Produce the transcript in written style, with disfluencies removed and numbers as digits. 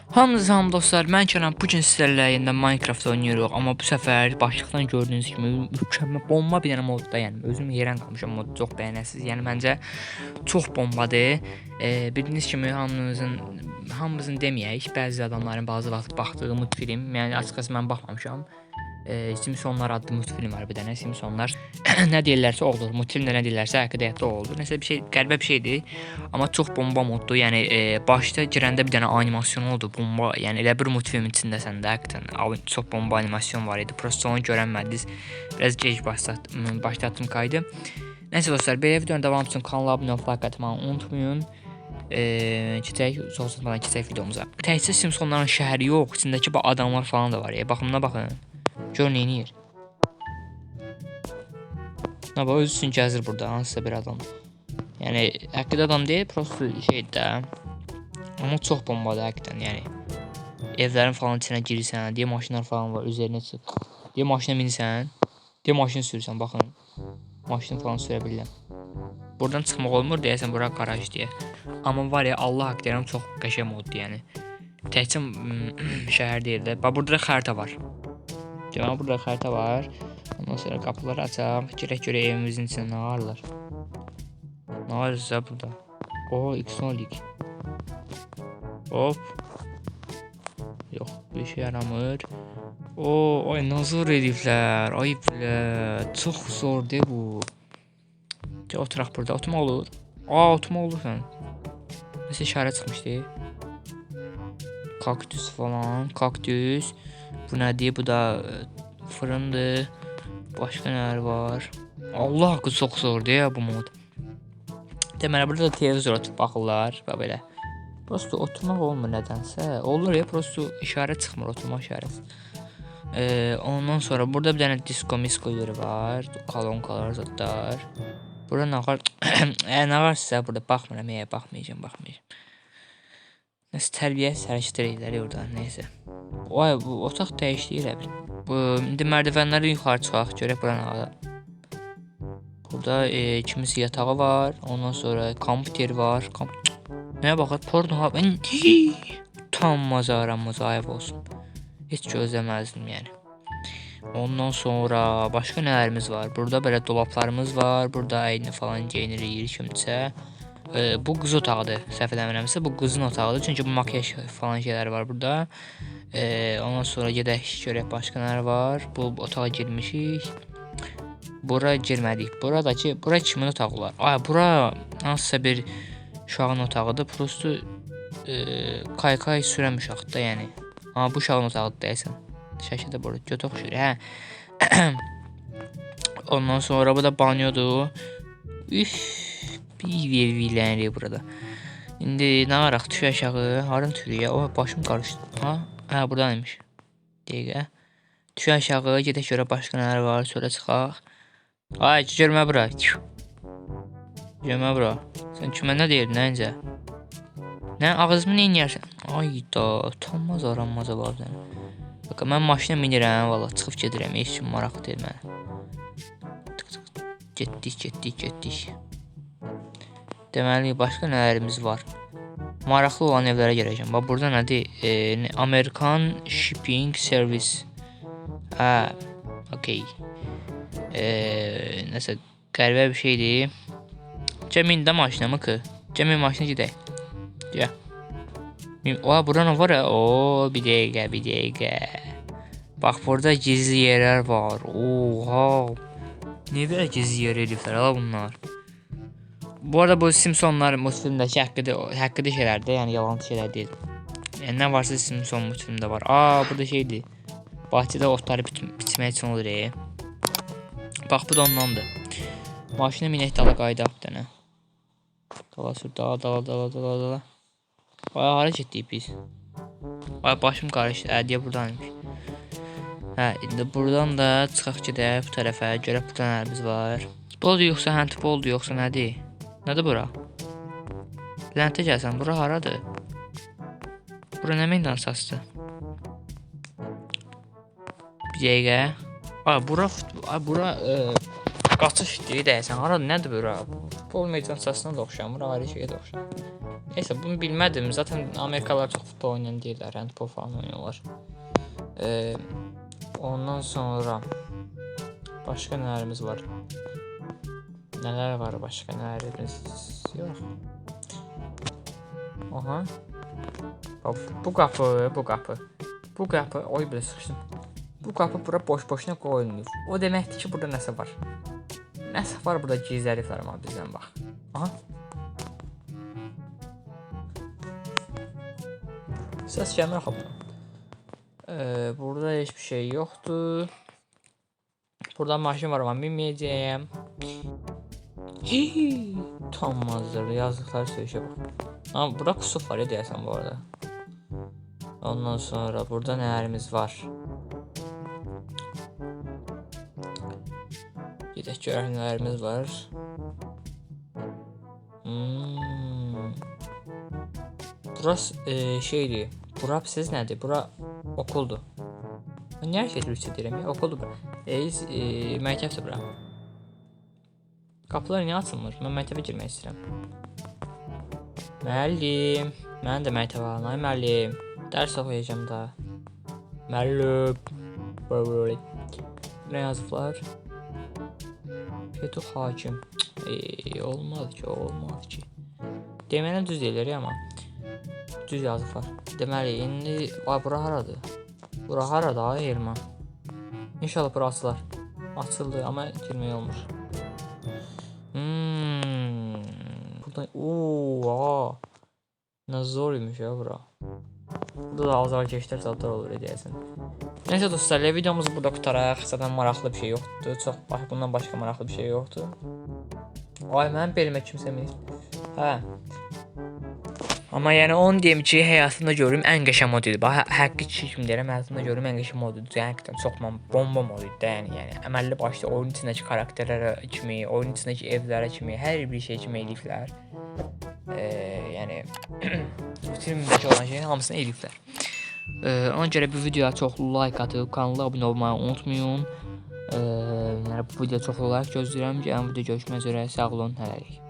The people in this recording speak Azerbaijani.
Hamınıza salam dostlar, mən Kənan. Bu gün sizlərlə yeniden Minecraft oynuyoruz, amma bu səfər başlıqdan gördüyünüz kimi mükəmməl bomba bir dənə modda, yəni özüm heyran qalmışam, mod çox bəyənəsiz. Yəni məncə çox bombadır. Bildiyiniz kimi hamımızın deməyək, bəzi adamların bazı vaxt baxdığı multfilm, yəni açıqcası mən baxmamışam. Simpsonlar adlı multfilm var bir dənə. Simpsonlar nə deyirlərsə olur. Multfilmdə nə deyirlərsə həqiqətdə o olur. Nəsə bir şey qəribə bir şeydir, amma çox bomba moddur. Yəni başda girəndə bir dənə animasyon oldu. Bomba, yəni elə bir multfilmin içindəsən də həqiqətən çox bomba animasyon var idi. Prosta onu görənmədiniz. Biraz gec başlatdım kaydı. Nəsə dostlar, belə videonun davamı üçün kanala abunə olub like atmağı unutmayın. Keçək videomuza. Təkcə Simpsonların şəhəri yox, içindəki bu adamlar falan da var. Baxımına baxın. Gör neyniyir. Nə bax, öz üçün gəzir burada hansısa bir adam. Yəni həqiqətən adam deyil, prosta şeydir də. Amma çox bombadır həqiqətən, yəni. Evlərin falan içinə girirsən, deyə maşınlar falan var, üzərinə çıx. Deyə maşına minirsən, deyə maşını sürürsən, baxın. Maşını falan sürə bilirəm. Buradan çıxmaq olmur, deyəsən bura qaraj deyə. Amma var ya, Allah haqq deyirəm, çox qəşəng moddur, yəni. Təkcə şəhər deyil də. Bax, burada xəritə var. Deməli, burada xəritə var. Ondan sonra qapıları açaq. Girək görə evimizin içində nə varlar. Nə varsa burada. O, X-Nolik. Hop. Yox, bir şey yaramır. O, ay nazar ediblər. Ay bilə. Çox zordur bu. Gəl oturaq burada. Oturmaq olur. Oturmaq olur sən. Nəsə işarə çıxmışdı. Kaktüs falan. Kaktüs. Bu nədir? Bu da fırındır. Başqa nələr var? Allah haqqı çox zordur ya bu mod. Deməli, burada televizor oturub baxırlar və belə. Prosta oturmaq olmur nədənsə. Olur ya, prosta işarə çıxmır, oturmaq işarəsi. Ondan sonra burada bir dənə disko yeri var. Kolonkalar, zadlar. Burada nə var? Nə var sizə burada? Baxmıram, baxmayacağım. Nəsə tərbiyə hərəkət edirlər orada, neysə. Vay, bu otaq dəyişdi elə bir. İndi mərdivənləri yuxarı çıxaq, görək bura nə var. Burada kimisi yatağı var, ondan sonra kompüter var. Nəyə baxır? Porno ha. Utanmaz aramız, ayıb olsun. Heç gözləməzdim, yəni. Ondan sonra başqa nələrimiz var? Burada belə dolaplarımız var. Burada əyni falan geyinirik kimsə. Bu qız otağıdır, səhv eləmirəmsə. Bu qızın otağıdır, çünki bu makyaj falan şeylər var burada. Ondan sonra gedək görək başqa nələr var. Bu otağa girmişik. Bura girmədik. Bura kimin otağı olar? Ay, bura hansısa bir uşağın otağıdır. Prosta kaykay sürən uşaqdır da, yəni. Amma bu uşağın otağıdır deyəsən. Şəkildə bura götə oxşuyur. Hə. Ondan sonra bu da banyodur. Bir vilənirik burada. İndi nə araq? Tüy aşağı. Harın tüyü ya? O, başım qarışdı. Hə, buradaymış. Dəqiqə. Tüy aşağı. Gedək görə başqa nələr var. Sonra çıxaq. Ay, görmə bura. Görmə bura. Sən kimə nə deyirdin, nəyincə? Nə, ağzımı neynəyərsən? Ay da, utanmaz aranmaz var sənə. Bax, mən maşına minirəm, valla, çıxıb gedirəm. Heç üçün maraqlı deyil mənə. Getdik. Deməli, başqa nələrimiz var. Maraqlı olan evlərə gələcəm. Bax, burada nədir? American Shipping Service. Hə, okey. Nəsə, qəribə bir şeydir. Cəmin də maşına mı ki? Cəmin maşına gedək. Gəl. Oha, bura nə var ya? Oo, bir dəqiqə. Bax, burada gizli yerlər var. Oha. Niyə belə gizli yer eliflər ala bunlar? Bu arada bu Simpsonlar multfilmdəki haqqıda şeylərdir, yəni yalan şeylər deyil. Yəni nə varsa Simpson multfilmdə var. Bu da şeydir. Bahçədə otları biçmək üçün olur. Bax, bu da ondandır. Maşına minək dala qaydaq bir dənə. Dala sür, dala. Ay, hara getdik biz? Ay, başım qarışdı. Deyə buradaymış. Hə, indi buradan da çıxaq gedək bu tərəfə. Görək burada nələrimiz var. Futboldur yoxsa handboldur yoxsa nədir? Nədir bura? Lənətə gəlsən, bura haradır? Bura nə meydansasıdır? Bir dəqiqə. Ay, bura qaçış deyil dəyəsən. Haradır, nədir bura? Futbol meydansasına da oxşamır, ayrı şeyə də oxşamır. Neyse bunu bilmədim. Zaten Amerikalılar çox futbol oynayan deyirlər. Handball falan oynuyorlar. Ondan sonra başqa nələrimiz var? Nələr var başqa nələrimiz? Yox. Aha. Bu qapı. Oy belə sıxışdım. Bu qapı bura boş-boşuna qoyulmur. O deməkdir ki, burada nəsə var. Nəsə var burada gizli hərflər var bizdən bax. Aha. Səs gəlmir axı. Burada heç bir şey yoxdur. Burada maşın var ama minməyəcəyəm. Utanmazdır. Yazdıqları söyüşə bax. Amma bura kusuf var ya deyəsən bu arada. Ondan sonra burada nələrimiz var? Gedək görək nələrimiz var. Burası şeydir. Bura siz nədir? Bura okuldur. Mən niyə hər şey türkçə deyirəm ya? Okuldur bura. Məktəbdir bura. Qapılar niyə açılmır? Mən məktəbə girmək istəyirəm. Müəllim. Mən də məktəbə alınay müəllim. Dərs oxuyacağım da. Müəllim. Nə yazıblar? Fetu hakim. Olmadı ki. Demələn düz deyirlər ya amma. Düz yazıblar. Deməli, indi bura haradır? Bura harada ay Elman? İnşallah bura açılar. Açıldı amma girmək olmur. Buradan nə zor imiş ya bura. Burada da azar keçlər zadlar olur deyəsən. Neyse dostlar, videomuzu burada qutaraq. Zaten maraqlı bir şey yoxdur. Çox bundan başqa maraqlı bir şey yoxdur. Ay mənim belimə kimsə minir. Hə. Amma yəni onu deyim ki, həyatımda gördüyüm ən qəşəng mod idi. Bax, həqiqi kim deyirəm, həyatımda gördüyüm ən qəşəng mod idi. Həqiqətən çox bomba mod idi. Yəni əməlli başlı oyun içindəki karakterlərə kimi, oyun içindəki evlərə kimi, hər bir şey kimi eləyiblər. Yəni filmdəki olan şeyin hamısını eləyiblər. Ona görə bu videoya çoxlu like atıb, kanala abunə olmayı unutmayın. Yəni bu videoya çoxlu like gözləyirəm. Gəlin video görüşmək üzrə. Sağ olun, hələlik.